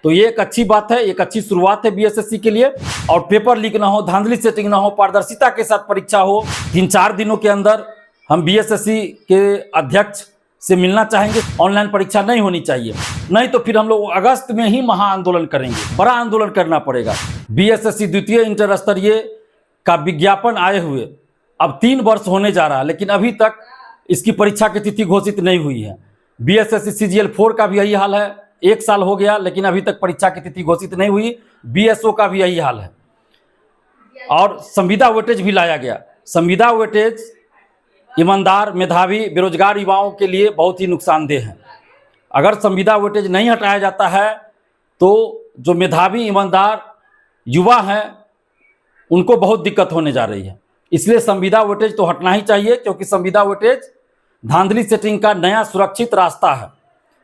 तो ये एक अच्छी बात है, एक अच्छी शुरुआत है बीएसएससी के लिए। और पेपर लीक ना हो, धांधली सेटिंग ना हो, पारदर्शिता के साथ परीक्षा हो। 3-4 दिनों के अंदर हम बीएसएससी के अध्यक्ष से मिलना चाहेंगे। ऑनलाइन परीक्षा नहीं होनी चाहिए, नहीं तो फिर हम लोग अगस्त में ही महा आंदोलन करेंगे। बड़ा आंदोलन करना पड़ेगा। बीएसएससी द्वितीय इंटर स्तरीय का विज्ञापन आए हुए अब 3 वर्ष होने जा रहा है, लेकिन अभी तक इसकी परीक्षा की तिथि घोषित नहीं हुई है। बीएसएससी सीजीएल 4 का भी यही हाल है, 1 साल हो गया लेकिन अभी तक परीक्षा की तिथि घोषित नहीं हुई। बीएसओ का भी यही हाल है। और संविदा वेटेज भी लाया गया। संविदा वेटेज ईमानदार, मेधावी, बेरोजगार युवाओं के लिए बहुत ही नुकसानदेह है। अगर संविदा वेटेज नहीं हटाया जाता है तो जो मेधावी, ईमानदार युवा हैं उनको बहुत दिक्कत होने जा रही है। इसलिए संविदा वेटेज तो हटना ही चाहिए, क्योंकि संविदा वेटेज धांधली सेटिंग का नया सुरक्षित रास्ता है।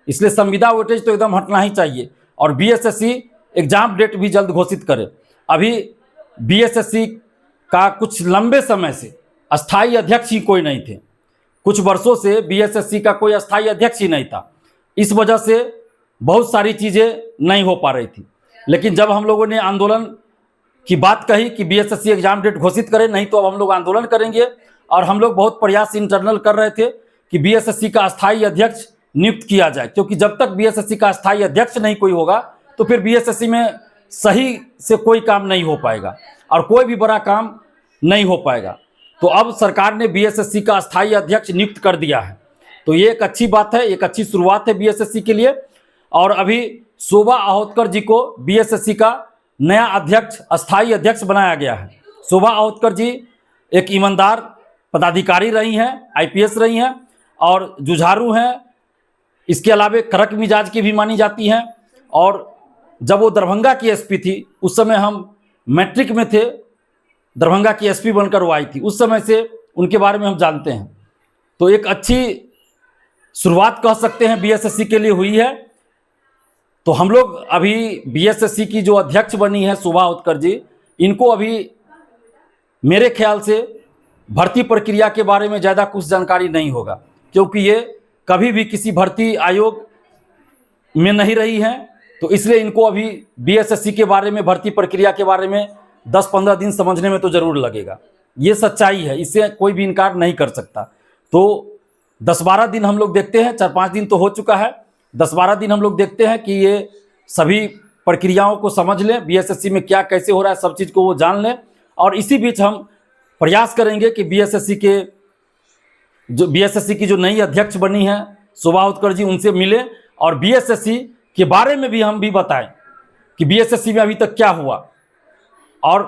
इसलिए संविदा वेटेज तो एकदम हटना ही चाहिए। और बीएसएससी एग्जाम डेट भी जल्द घोषित करे। अभी बीएसएससी का कुछ लंबे समय से अस्थाई अध्यक्ष ही कोई नहीं थे। कुछ वर्षों से बीएसएससी का कोई अस्थाई अध्यक्ष ही नहीं था। इस वजह से बहुत सारी चीज़ें नहीं हो पा रही थी। लेकिन जब हम लोगों ने आंदोलन की बात कही कि बीएसएससी एग्जाम डेट घोषित करें, नहीं तो अब हम लोग आंदोलन करेंगे। और हम लोग बहुत प्रयास इंटरनल कर रहे थे कि बीएसएससी का अस्थाई अध्यक्ष नियुक्त किया जाए, क्योंकि जब तक बीएसएससी का अस्थाई अध्यक्ष नहीं कोई होगा तो फिर बीएसएससी में सही से कोई काम नहीं हो पाएगा और कोई भी बड़ा काम नहीं हो पाएगा। तो अब सरकार ने बीएसएससी का अस्थाई अध्यक्ष नियुक्त कर दिया है। तो ये एक अच्छी बात है, एक अच्छी शुरुआत है बीएसएससी के लिए। और अभी शोभा अहोतकर जी को बीएसएससी का नया अध्यक्ष, अस्थाई अध्यक्ष बनाया गया है। शोभा अहोतकर जी एक ईमानदार पदाधिकारी रही हैं, आईपीएस रही हैं और जुझारू हैं। इसके अलावा कड़क मिजाज की भी मानी जाती हैं। और जब वो दरभंगा की एसपी थी, उस समय हम मैट्रिक में थे, दरभंगा की एसपी बनकर वो आई थी, उस समय से उनके बारे में हम जानते हैं। तो एक अच्छी शुरुआत कह सकते हैं बीएसएससी के लिए हुई है। तो हम लोग अभी बीएसएससी की जो अध्यक्ष बनी है शोभा अहोतकर जी, इनको अभी मेरे ख्याल से भर्ती प्रक्रिया के बारे में ज़्यादा कुछ जानकारी नहीं होगा, क्योंकि ये कभी भी किसी भर्ती आयोग में नहीं रही हैं। तो इसलिए इनको अभी बीएसएससी के बारे में, भर्ती प्रक्रिया के बारे में 10-15 दिन समझने में तो ज़रूर लगेगा। ये सच्चाई है, इससे कोई भी इनकार नहीं कर सकता। तो 10-12 दिन हम लोग देखते हैं, 4-5 दिन तो हो चुका है, 10-12 दिन हम लोग देखते हैं कि ये सभी प्रक्रियाओं को समझ लें, बीएसएससी में क्या कैसे हो रहा है, सब चीज़ को वो जान लें। और इसी बीच हम प्रयास करेंगे कि बीएसएससी की जो नई अध्यक्ष बनी है शोभा अहोतकर जी, उनसे मिले और बीएसएससी के बारे में भी हम भी बताएं कि बीएसएससी में अभी तक क्या हुआ और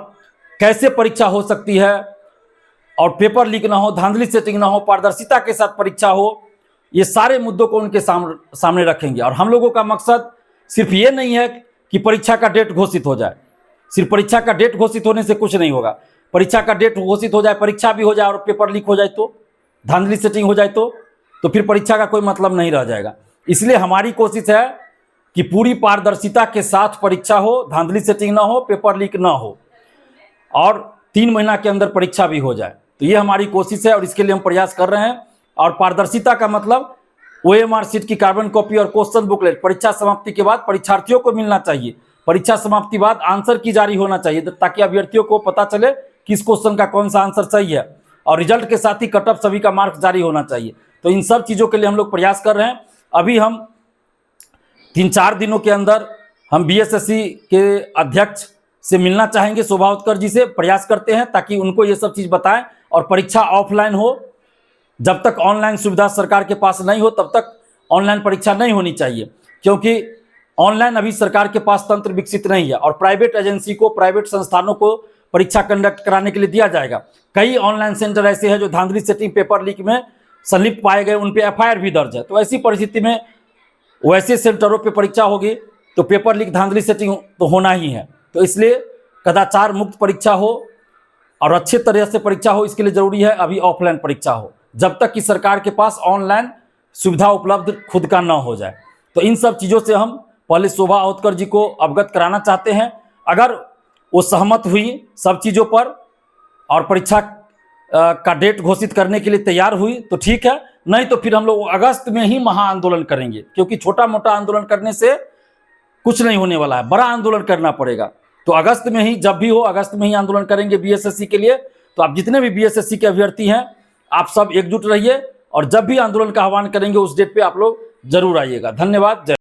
कैसे परीक्षा हो सकती है, और पेपर लीक ना हो, धांधली सेटिंग ना हो, पारदर्शिता के साथ परीक्षा हो। ये सारे मुद्दों को उनके सामने रखेंगे। और हम लोगों का मकसद सिर्फ ये नहीं है कि परीक्षा का डेट घोषित हो जाए। सिर्फ परीक्षा का डेट घोषित होने से कुछ नहीं होगा। परीक्षा का डेट घोषित हो जाए, परीक्षा भी हो जाए और पेपर लीक हो जाए, तो धांधली सेटिंग हो जाए, तो फिर परीक्षा का कोई मतलब नहीं रह जाएगा। इसलिए हमारी कोशिश है कि पूरी पारदर्शिता के साथ परीक्षा हो, धांधली सेटिंग ना हो, पेपर लीक ना हो और 3 महीना के अंदर परीक्षा भी हो जाए। तो ये हमारी कोशिश है और इसके लिए हम प्रयास कर रहे हैं। और पारदर्शिता का मतलब ओएमआर शीट की कार्बन कॉपी और क्वेश्चन बुकलेट परीक्षा समाप्ति के बाद परीक्षार्थियों को मिलना चाहिए। परीक्षा समाप्ति बाद आंसर की जारी होना चाहिए, ताकि अभ्यर्थियों को पता चले किस क्वेश्चन का कौन सा आंसर सही है। और रिजल्ट के साथ ही कट ऑफ सभी का मार्क्स जारी होना चाहिए। तो इन सब चीज़ों के लिए हम लोग प्रयास कर रहे हैं। अभी हम 3-4 दिनों के अंदर हम बीएसएससी के अध्यक्ष से मिलना चाहेंगे, शोभा अहोतकर जी से प्रयास करते हैं ताकि उनको ये सब चीज़ बताएं। और परीक्षा ऑफलाइन हो, जब तक ऑनलाइन सुविधा सरकार के पास नहीं हो तब तक ऑनलाइन परीक्षा नहीं होनी चाहिए, क्योंकि ऑनलाइन अभी सरकार के पास तंत्र विकसित नहीं है। और प्राइवेट एजेंसी को, प्राइवेट संस्थानों को परीक्षा कंडक्ट कराने के लिए दिया जाएगा। कई ऑनलाइन सेंटर ऐसे हैं जो धांधली सेटिंग, पेपर लीक में संलिप्त पाए गए, उन पर एफआईआर भी दर्ज है। तो ऐसी परिस्थिति में वैसे सेंटरों पे परीक्षा होगी तो पेपर लीक, धांधली सेटिंग तो होना ही है। तो इसलिए कदाचार मुक्त परीक्षा हो और अच्छे तरह से परीक्षा हो, इसके लिए ज़रूरी है अभी ऑफलाइन परीक्षा हो, जब तक कि सरकार के पास ऑनलाइन सुविधा उपलब्ध खुद का ना हो जाए। तो इन सब चीज़ों से हम पहले शोभा अहोतकर जी को अवगत कराना चाहते हैं। अगर वो सहमत हुई सब चीज़ों पर और परीक्षा का डेट घोषित करने के लिए तैयार हुई तो ठीक है, नहीं तो फिर हम लोग अगस्त में ही महा आंदोलन करेंगे, क्योंकि छोटा मोटा आंदोलन करने से कुछ नहीं होने वाला है, बड़ा आंदोलन करना पड़ेगा। तो अगस्त में ही, जब भी हो अगस्त में ही आंदोलन करेंगे बीएसएससी के लिए। तो आप जितने भी बीएसएससी के अभ्यर्थी हैं, आप सब एकजुट रहिए और जब भी आंदोलन का आह्वान करेंगे उस डेट पे आप लोग जरूर आइएगा। धन्यवाद। जय